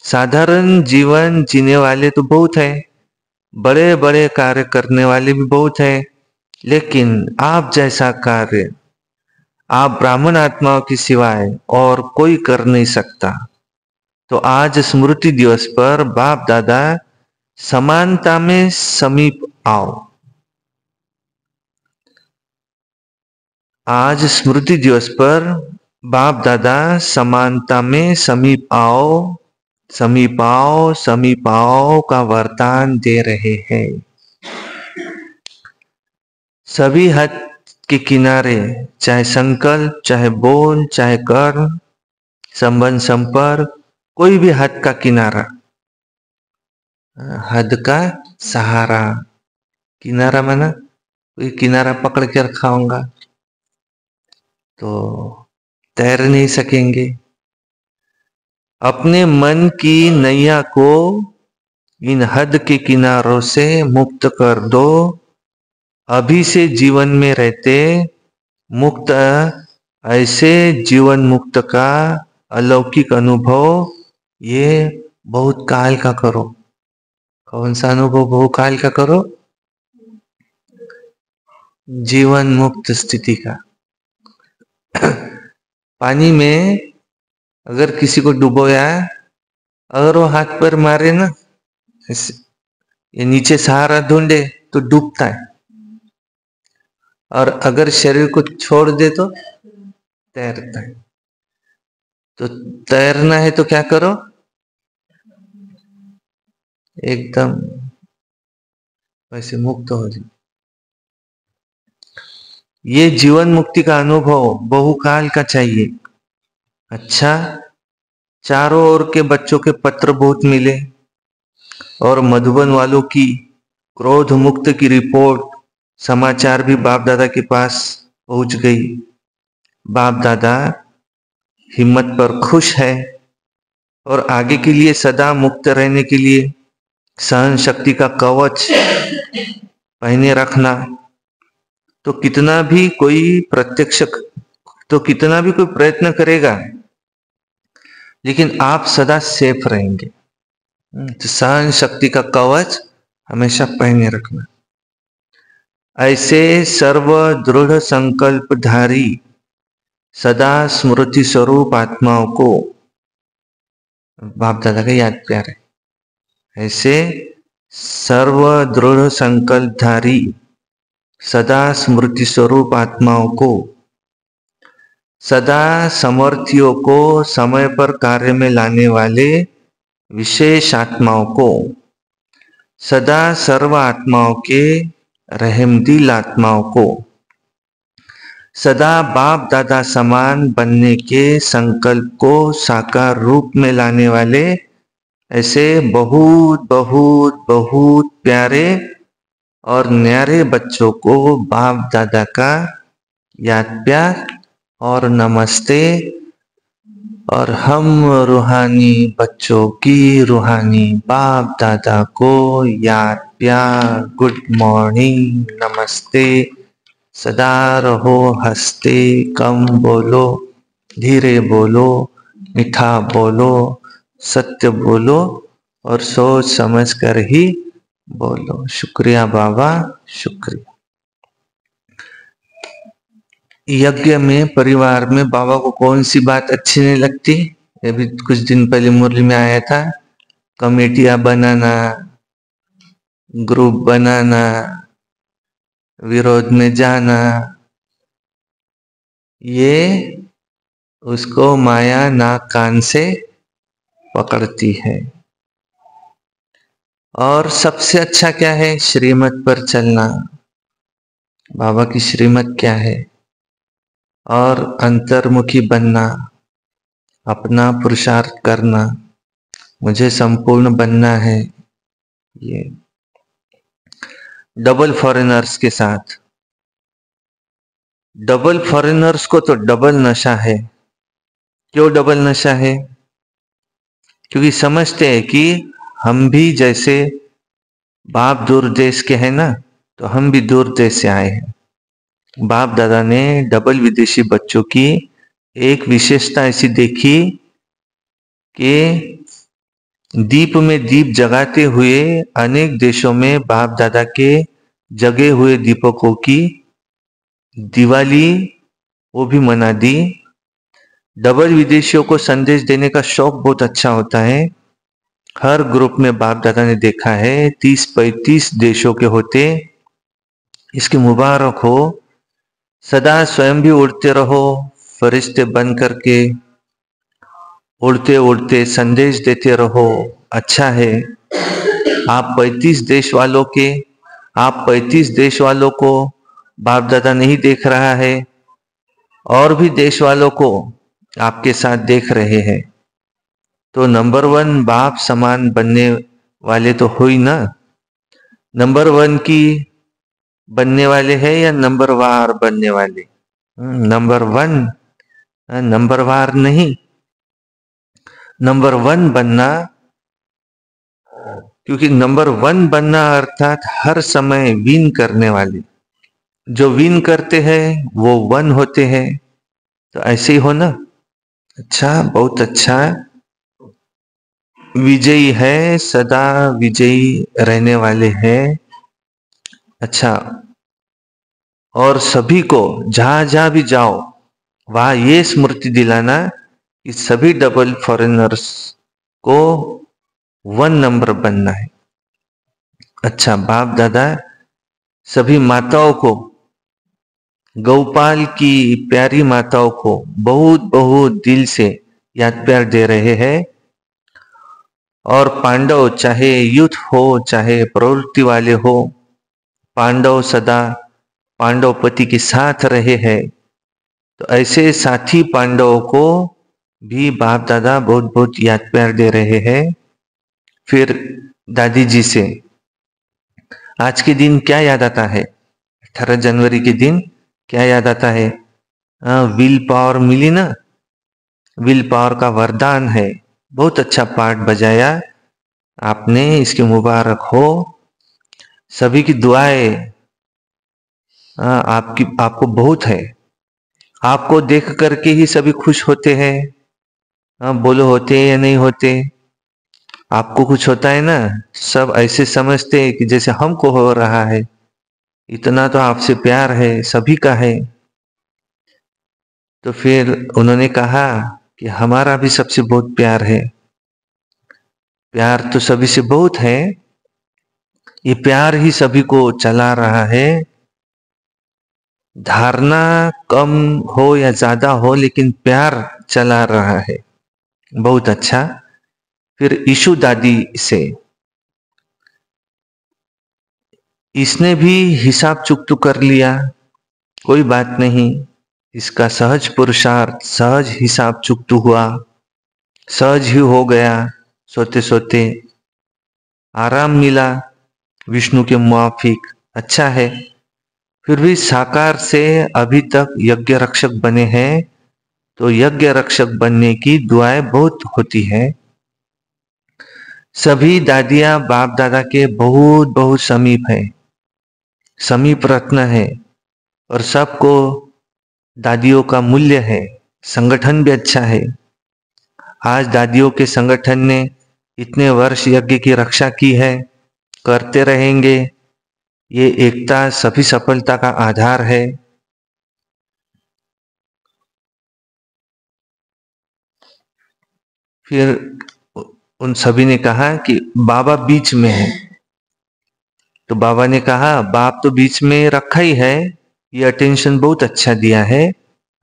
साधारण जीवन जीने वाले तो बहुत है, बड़े बड़े कार्य करने वाले भी बहुत है, लेकिन आप जैसा कार्य आप ब्राह्मण आत्माओं की सिवाय और कोई कर नहीं सकता। तो आज स्मृति दिवस पर बाप दादा समानता में समीप आओ। आज स्मृति दिवस पर बाप दादा समानता में समीप आओ, समीप आओ, समीप आओ का वरदान दे रहे हैं। सभी हद के किनारे, चाहे संकल्प, चाहे बोल, चाहे कर्म, संबंध, संपर्क, कोई भी हद का किनारा, हद का सहारा। किनारा माना कोई किनारा पकड़ के रखा होगा तो तैर नहीं सकेंगे। अपने मन की नैया को इन हद के किनारों से मुक्त कर दो। अभी से जीवन में रहते मुक्त, ऐसे जीवन मुक्त का अलौकिक अनुभव ये बहुत काल का करो। कौन सा अनुभव बहुकाल का करो? जीवन मुक्त स्थिति का। पानी में अगर किसी को डुबोया, अगर वो हाथ पर मारे ना, ये नीचे सहारा ढूंढे तो डूबता है, और अगर शरीर को छोड़ दे तो तैरता है। तो तैरना है तो क्या करो? एकदम वैसे मुक्त हो जाए। ये जीवन मुक्ति का अनुभव बहुकाल का चाहिए। अच्छा, चारों ओर के बच्चों के पत्र बहुत मिले, और मधुबन वालों की क्रोध मुक्त की रिपोर्ट, समाचार भी बाप दादा के पास पहुंच गई। बाप दादा हिम्मत पर खुश है, और आगे के लिए सदा मुक्त रहने के लिए सहन शक्ति का कवच पहने रखना। तो कितना भी कोई प्रयत्न करेगा, लेकिन आप सदा सेफ रहेंगे। तो सहन शक्ति का कवच हमेशा पहने रखना। ऐसे सर्व दृढ़ संकल्पधारी सदा स्मृति स्वरूप आत्माओं को बाप दादा का याद प्यार है। ऐसे सर्व दृढ़ संकल्पधारी सदा स्मृति स्वरूप आत्माओं को सदा समर्थियों को समय पर कार्य में लाने वाले विशेष आत्माओं को, सदा सर्व आत्माओं के रहमदिल आत्माओं को, सदा बाप दादा समान बनने के संकल्प को साकार रूप में लाने वाले ऐसे बहुत बहुत बहुत प्यारे और न्यारे बच्चों को बाप दादा का याद प्यार और नमस्ते। और हम रूहानी बच्चों की रूहानी बाप दादा को याद प्यार, गुड मॉर्निंग, नमस्ते। सदा रहो हंसते, कम बोलो, धीरे बोलो, मीठा बोलो, सत्य बोलो और सोच समझ कर ही बोलो। शुक्रिया बाबा, शुक्रिया। यज्ञ में परिवार में बाबा को कौन सी बात अच्छी नहीं लगती? अभी कुछ दिन पहले मुरली में आया था, कमेटियां बनाना, ग्रुप बनाना, विरोध में जाना, ये उसको माया नाक कान से पकड़ती है। और सबसे अच्छा क्या है? श्रीमत पर चलना। बाबा की श्रीमत क्या है? और अंतर्मुखी बनना, अपना पुरुषार्थ करना, मुझे संपूर्ण बनना है। ये डबल फॉरेनर्स के साथ, डबल फॉरेनर्स को तो डबल नशा है। क्यों डबल नशा है? क्योंकि समझते हैं कि हम भी जैसे बाप दूर देश के हैं ना, तो हम भी दूर देश से आए हैं। बाप दादा ने डबल विदेशी बच्चों की एक विशेषता ऐसी देखी कि दीप में दीप जगाते हुए अनेक देशों में बाप दादा के जगे हुए दीपकों की दिवाली वो भी मना दी। डबल विदेशियों को संदेश देने का शौक बहुत अच्छा होता है। हर ग्रुप में बाप दादा ने देखा है 30-35 देशों के होते। इसकी मुबारक हो। सदा स्वयं भी उड़ते रहो, फरिश्ते बन करके उड़ते उड़ते संदेश देते रहो। अच्छा है। आप 35 देश वालों को बाप दादा नहीं देख रहा है, और भी देश वालों को आपके साथ देख रहे हैं, तो नंबर 1 बाप समान बनने वाले तो हो ही ना। नंबर 1 की बनने वाले हैं या नंबर वार बनने वाले? नंबर 1, नंबर वार नहीं, नंबर 1 बनना। क्योंकि नंबर 1 बनना अर्थात हर समय विन करने वाले। जो विन करते हैं वो 1 होते हैं। तो ऐसे ही हो ना। अच्छा, बहुत अच्छा। विजयी है, सदा विजयी रहने वाले हैं। अच्छा, और सभी को जहां जहां भी जाओ वहां ये स्मृति दिलाना कि सभी डबल फॉरेनर्स को 1 नंबर बनना है। अच्छा, बाप दादा सभी माताओं को, गौपाल की प्यारी माताओं को बहुत बहुत दिल से याद प्यार दे रहे हैं। और पांडव चाहे युद्ध हो चाहे प्रवृत्ति वाले हो, पांडव सदा पांडव पति के साथ रहे हैं। तो ऐसे साथी पांडवों को भी बाप दादा बहुत बहुत याद प्यार दे रहे हैं। फिर दादी जी से आज के दिन क्या याद आता है? 18 जनवरी के दिन क्या याद आता है? विल पावर मिली ना, विल पावर का वरदान है। बहुत अच्छा पाठ बजाया आपने, इसकी मुबारक हो। सभी की दुआएं आपको बहुत है। आपको देख करके ही सभी खुश होते हैं। बोलो, होते हैं या नहीं होते? आपको कुछ होता है ना, सब ऐसे समझते हैं कि जैसे हमको हो रहा है। इतना तो आपसे प्यार है, सभी का है। तो फिर उन्होंने कहा कि हमारा भी सबसे बहुत प्यार है। प्यार तो सभी से बहुत है। ये प्यार ही सभी को चला रहा है। धारणा कम हो या ज्यादा हो, लेकिन प्यार चला रहा है, बहुत अच्छा। फिर ईशु दादी से, इसने भी हिसाब चुकतू कर लिया, कोई बात नहीं, इसका सहज पुरुषार्थ, सहज हिसाब चुकतू हुआ, सहज ही हो गया, सोते सोते आराम मिला, विष्णु के मुआफिक, अच्छा है। फिर भी साकार से अभी तक यज्ञ रक्षक बने हैं, तो यज्ञ रक्षक बनने की दुआएं बहुत होती है। सभी दादियां बाप दादा के बहुत बहुत समीप है, समीप रत्न है, और सबको दादियों का मूल्य है। संगठन भी अच्छा है। आज दादियों के संगठन ने इतने वर्ष यज्ञ की रक्षा की है, करते रहेंगे। ये एकता सभी सफलता का आधार है। फिर उन सभी ने कहा कि बाबा बीच में है, तो बाबा ने कहा बाप तो बीच में रखा ही है, ये अटेंशन बहुत अच्छा दिया है,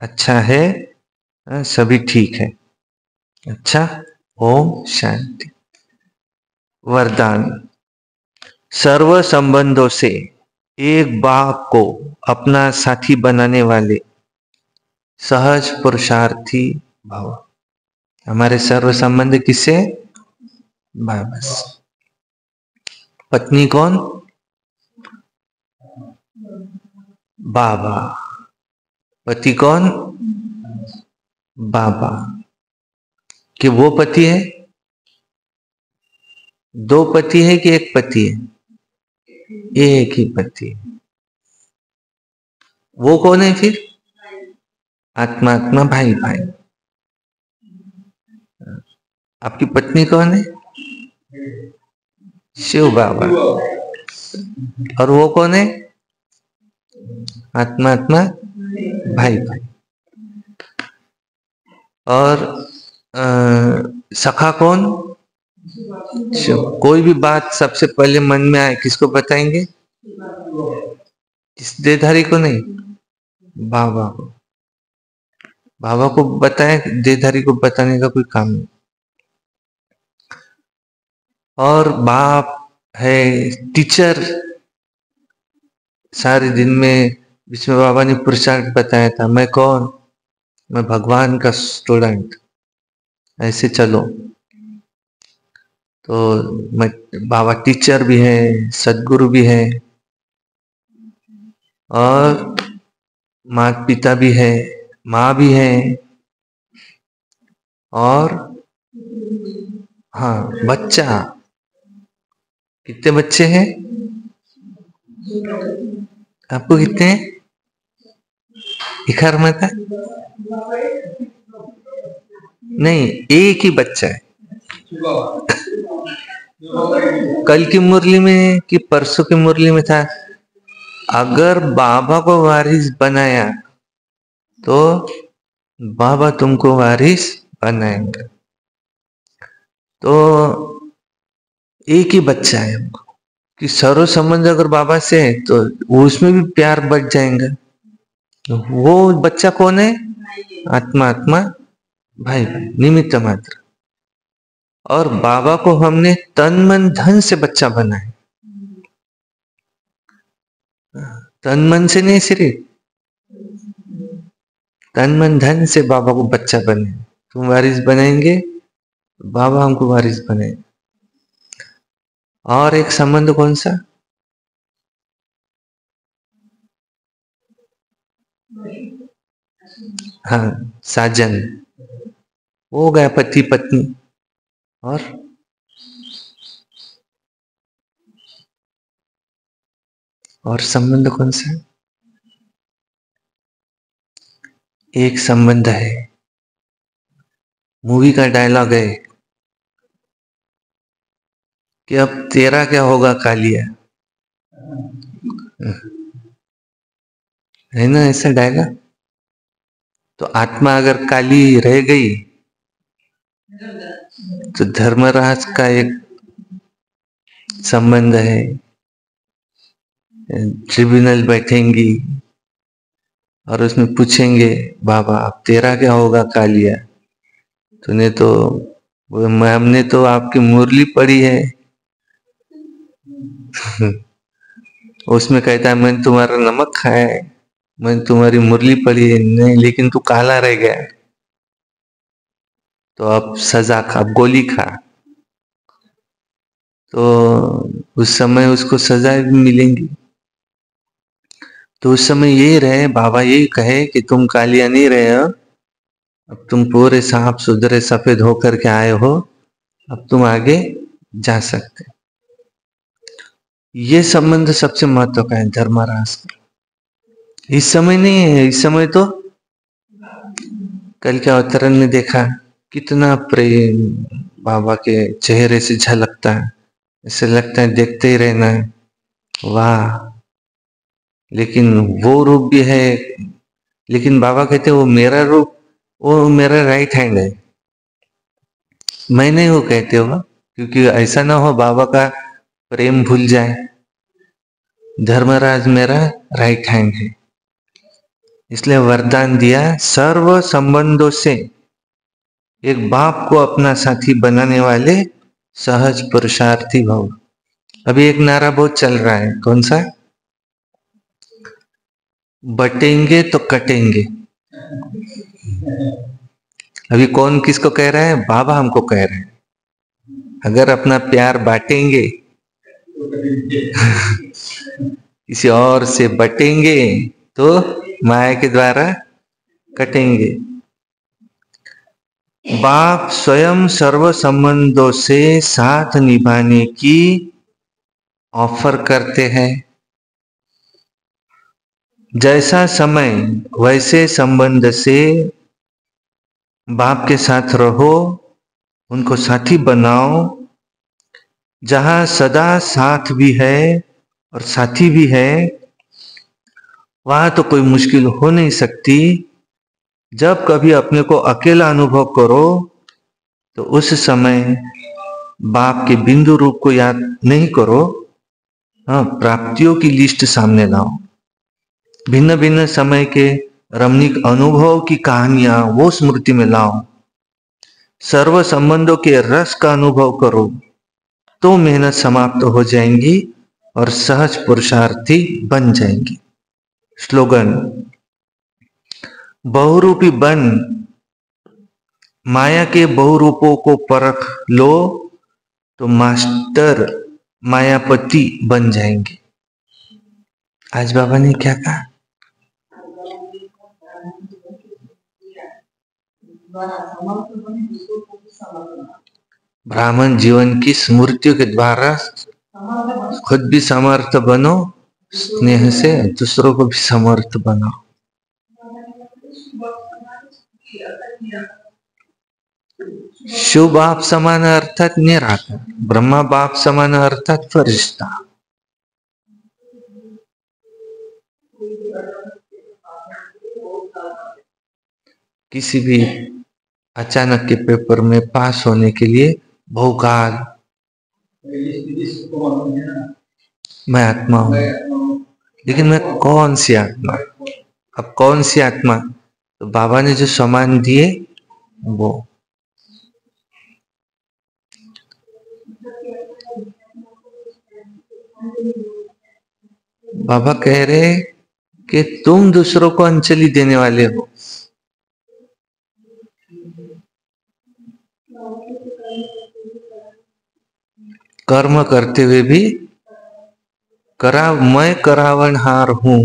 अच्छा है, सभी ठीक है, अच्छा। ओम शांति। वरदान। सर्व संबंधों से एक बाप को अपना साथी बनाने वाले सहज पुरुषार्थी भव। हमारे सर्व संबंध किससे? बाबा से। पत्नी कौन? बाबा। पति कौन? बाबा। कि वो पति है? दो पति है कि एक पति है? एक ही पति है। वो कौन है फिर? आत्मा आत्मा, भाई भाई। आपकी पत्नी कौन है? शिव बाबा। और वो कौन है? आत्मा आत्मा, भाई भाई। और सखा कौन? शिव। कोई भी बात सबसे पहले मन में आए किसको बताएंगे? किस देहधारी को नहीं, बाबा को। बाबा को बताए, देहधारी को बताने का कोई काम नहीं। और बाप है टीचर। सारे दिन में बीच में बाबा ने पुरुषार्थ बताया था, मैं कौन? मैं भगवान का स्टूडेंट। ऐसे चलो। तो मैं, बाबा टीचर भी है, सदगुरु भी है, और माता पिता भी है, माँ भी है, और हाँ बच्चा। कितने बच्चे हैं आपको? कितने हैं? इखर मत है? नहीं, एक ही बच्चा है। कल की मुरली में कि परसों की मुरली में था, अगर बाबा को वारिस बनाया तो बाबा तुमको वारिस बनाएंगे। तो एक ही बच्चा है हमको, कि सर्व संबंध अगर बाबा से है तो उसमें भी प्यार बढ़ जाएगा। तो वो बच्चा कौन है? आत्मा आत्मा, भाई भाई, निमित्त मात्र। और बाबा को हमने तन मन धन से बच्चा बनाया। तन मन से नहीं, सिर्फ तन मन धन से बाबा को बच्चा बने। तुम वारिस बनाएंगे, बाबा हमको वारिस बनाए। और एक संबंध कौन सा? हाँ, साजन। हो गया पति पत्नी। और संबंध कौन सा? एक संबंध है, मूवी का डायलॉग है कि अब तेरा क्या होगा कालिया, है ना ऐसा डायलॉग? तो आत्मा अगर काली रह गई तो धर्मराज का एक संबंध है, ट्रिब्यूनल बैठेंगी, और उसमें पूछेंगे, बाबा अब तेरा क्या होगा कालिया, तूने तो हमने तो आपकी मुरली पढ़ी है। उसमें कहता है मैंने तुम्हारा नमक खाया है, मैंने तुम्हारी मुरली पढ़ी है, नहीं लेकिन तू काला रह गया, तो अब सजा खा, अब गोली खा। तो उस समय उसको सजा भी मिलेंगी। तो उस समय यही रहे, बाबा यही कहे कि तुम कालिया नहीं रहे हो, अब तुम पूरे साफ सुथरे सफेद होकर के आए हो, अब तुम आगे जा सकते। ये संबंध सबसे महत्व का है धर्मराज का। इस समय नहीं है, इस समय तो कल के अवतरण में देखा कितना प्रेम बाबा के चेहरे से झलकता है, ऐसे लगता है देखते ही रहना है, वाह। लेकिन वो रूप भी है, लेकिन बाबा कहते वो मेरा रूप, वो मेरा राइट हैंड है, मैं नहीं वो कहते हो, क्योंकि ऐसा ना हो बाबा का प्रेम भूल जाए। धर्मराज मेरा राइट हैंड है, इसलिए वरदान दिया सर्व संबंधों से एक बाप को अपना साथी बनाने वाले सहज पुरुषार्थी भव। अभी एक नारा बहुत चल रहा है, कौन सा? बटेंगे तो कटेंगे। अभी कौन किसको कह रहा है? बाबा हमको कह रहे हैं, अगर अपना प्यार बांटेंगे किसी और से बटेंगे तो माया के द्वारा कटेंगे। बाप स्वयं सर्व संबंधों से साथ निभाने की ऑफर करते हैं। जैसा समय वैसे संबंध से बाप के साथ रहो, उनको साथी बनाओ। जहां सदा साथ भी है और साथी भी है, वहां तो कोई मुश्किल हो नहीं सकती। जब कभी अपने को अकेला अनुभव करो तो उस समय बाप के बिंदु रूप को याद नहीं करो, हाँ, प्राप्तियों की लिस्ट सामने लाओ। भिन्न भिन्न समय के रमणीक अनुभव की कहानियां वो स्मृति में लाओ। सर्व संबंधों के रस का अनुभव करो, तो मेहनत समाप्त हो जाएंगी और सहज पुरुषार्थी बन जाएंगी। स्लोगन: बहुरूपी बन माया के बहुरूपों को परख लो, तो मास्टर मायापति बन जाएंगे। आज बाबा ने क्या कहा? ब्राह्मण जीवन की स्मृतियों के द्वारा खुद भी समर्थ बनो, स्नेह से दूसरों को भी समर्थ बनाओ। शिव बाप समान अर्थात निराकार, ब्रह्मा बाप समान अर्थात फरिश्ता। किसी भी अचानक के पेपर में पास होने के लिए बहुकाल मैं आत्मा हूं, लेकिन मैं कौन सी आत्मा? अब कौन सी आत्मा? तो बाबा ने जो सम्मान दिए वो। बाबा कह रहे कि तुम दूसरों को अंजलि देने वाले हो। कर्म करते हुए भी मैं करावनहार हूं।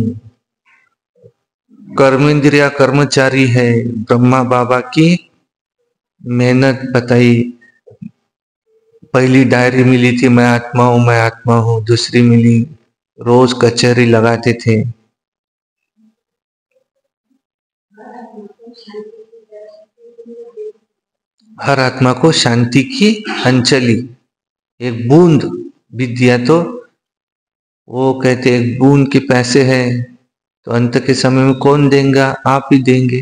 कर्मेंद्रिया कर्मचारी है। ब्रह्मा बाबा की मेहनत बताई। पहली डायरी मिली थी, मैं आत्मा हूं। दूसरी मिली, रोज कचहरी लगाते थे। हर आत्मा को शांति की अंजलि, एक बूंद भी दिया तो वो कहते एक बूंद के पैसे हैं तो अंत के समय में कौन देगा? आप ही देंगे।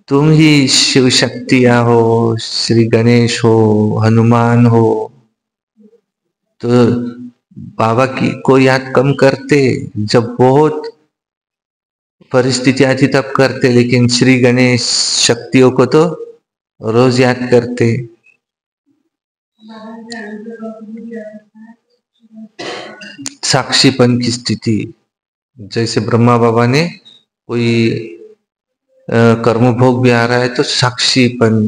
तुम ही शिव शक्तियां हो, श्री गणेश हो, हनुमान हो, तो बाबा की को याद कम करते, जब बहुत परिस्थिति आती तब करते, लेकिन श्री गणेश शक्तियों को तो रोज याद करते। साक्षीपन की स्थिति, जैसे ब्रह्मा बाबा ने कोई कर्म भोग भी आ रहा है तो साक्षीपन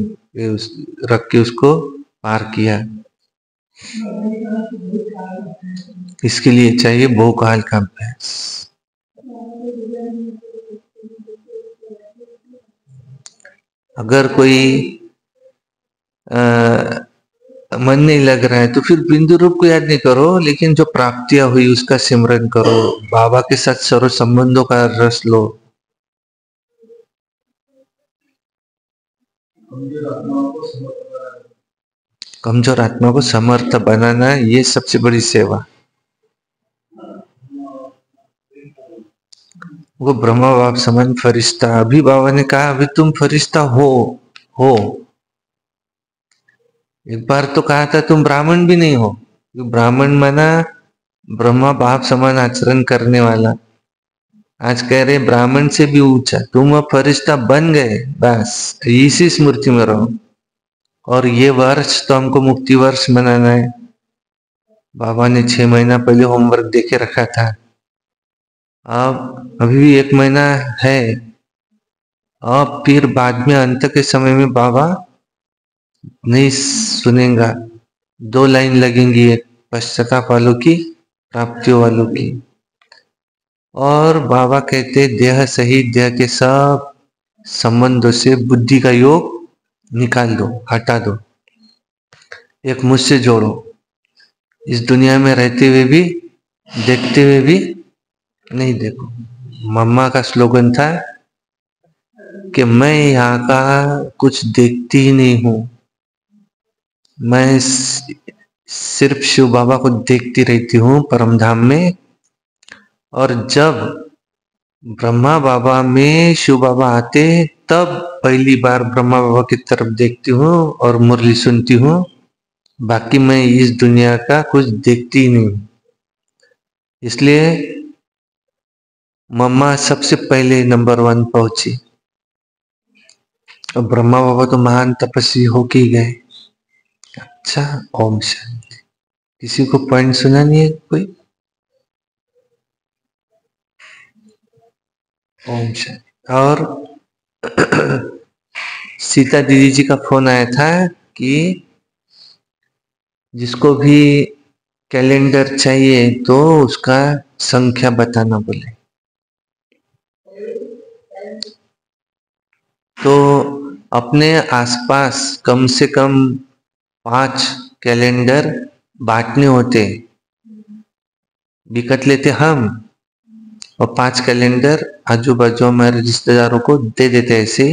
रख के उसको पार किया। इसके लिए चाहिए बहुकाल का अभ्यास। अगर कोई मन नहीं लग रहा है तो फिर बिंदु रूप को याद नहीं करो, लेकिन जो प्राप्तियां हुई उसका सिमरन करो, बाबा के साथ सर्व संबंधों का रस लो। कमजोर आत्मा को समर्थ बनाना, ये सबसे बड़ी सेवा। वो ब्रह्मा बाप समान फरिश्ता, अभी बाबा ने कहा अभी तुम फरिश्ता हो। एक बार तो कहा था तुम ब्राह्मण भी नहीं हो। ब्राह्मण माना ब्रह्मा बाप समान आचरण करने वाला। आज कह रहे ब्राह्मण से भी ऊंचा, तुम अब फरिश्ता बन गए, बस इसी स्मृति में रहो। और ये वर्ष तो हमको मुक्ति वर्ष मनाना है। बाबा ने 6 महीना पहले होमवर्क देके रखा था। अब अभी भी 1 महीना है। अब फिर बाद में अंत के समय में बाबा नहीं सुनेगा, 2 लाइन लगेंगी, एक पश्चाताप वालों की, प्राप्तियों वालों की। और बाबा कहते देह सहित देह के सब संबंधों से बुद्धि का योग निकाल दो, हटा दो, एक मुझसे जोड़ो। इस दुनिया में रहते हुए भी, देखते हुए भी नहीं देखो। मम्मा का स्लोगन था कि मैं यहाँ का कुछ देखती ही नहीं हूं, मैं सिर्फ शिव बाबा को देखती रहती हूँ परमधाम में। और जब ब्रह्मा बाबा में शिव बाबा आते तब पहली बार ब्रह्मा बाबा की तरफ देखती हूँ और मुरली सुनती हूँ, बाकी मैं इस दुनिया का कुछ देखती ही नहीं। इसलिए मम्मा सबसे पहले नंबर 1 पहुंची। और ब्रह्मा बाबा तो महान तपस्वी होके ही गए। अच्छा, ओम शांति। किसी को पॉइंट सुना नहीं है कोई? ओम शांति। और सीता दीदी जी का फोन आया था कि जिसको भी कैलेंडर चाहिए तो उसका संख्या बताना बोले। तो अपने आसपास कम से कम 5 कैलेंडर बांटने होते, बिकट लेते हम, और 5 कैलेंडर आजू बाजू हमारे रिश्तेदारों को दे देते ऐसे।